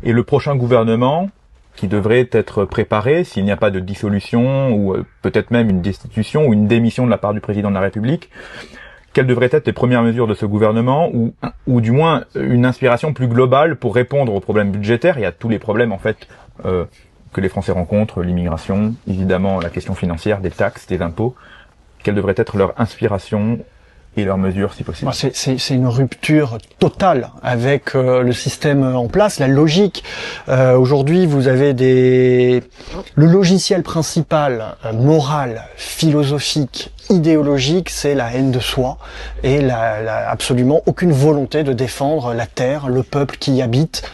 Et le prochain gouvernement, qui devrait être préparé s'il n'y a pas de dissolution ou peut-être même une destitution ou une démission de la part du président de la République, quelles devraient être les premières mesures de ce gouvernement ou du moins une inspiration plus globale pour répondre aux problèmes budgétaires et à tous les problèmes en fait que les Français rencontrent, l'immigration, évidemment la question financière, des taxes, des impôts. Quelle devrait être leur inspiration et leurs mesures si possible? C'est une rupture totale avec le système en place, la logique. Aujourd'hui, vous avez le logiciel principal, moral, philosophique, idéologique, c'est la haine de soi et absolument aucune volonté de défendre la terre, le peuple qui y habite,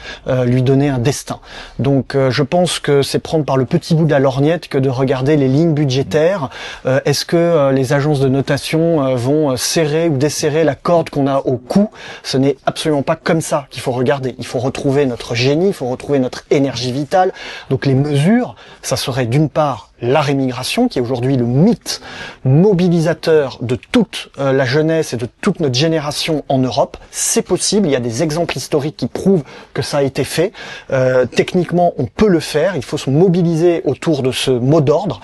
lui donner un destin. Donc je pense que c'est prendre par le petit bout de la lorgnette que de regarder les lignes budgétaires. Est-ce que les agences de notation vont serrer ou desserrer la corde qu'on a au cou? Ce n'est absolument pas comme ça qu'il faut regarder. Il faut retrouver notre génie, il faut retrouver notre énergie vitale. Donc les mesures, ça serait d'une part la rémigration, qui est aujourd'hui le mythe mobilisateur de toute la jeunesse et de toute notre génération en Europe. C'est possible, il y a des exemples historiques qui prouvent que ça a été fait. Techniquement, on peut le faire, il faut se mobiliser autour de ce mot d'ordre.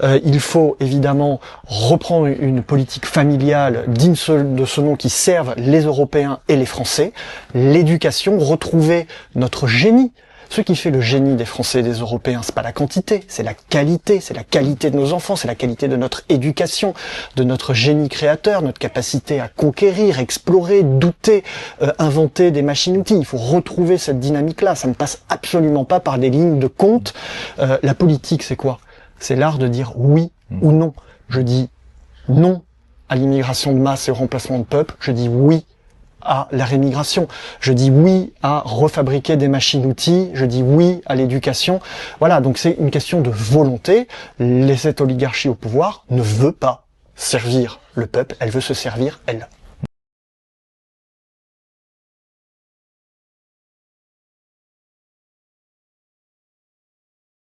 Il faut évidemment reprendre une politique familiale digne de ce nom qui serve les Européens et les Français. L'éducation, retrouver notre génie. Ce qui fait le génie des Français et des Européens, c'est pas la quantité, c'est la qualité de nos enfants, c'est la qualité de notre éducation, de notre génie créateur, notre capacité à conquérir, explorer, douter, inventer des machines-outils. Il faut retrouver cette dynamique-là, ça ne passe absolument pas par des lignes de compte. La politique, c'est quoi? C'est l'art de dire oui ou non. Je dis non à l'immigration de masse et au remplacement de peuple, je dis oui à la rémigration. Je dis oui à refabriquer des machines-outils. Je dis oui à l'éducation. Voilà, donc c'est une question de volonté. Cette oligarchie au pouvoir ne veut pas servir le peuple. Elle veut se servir elle.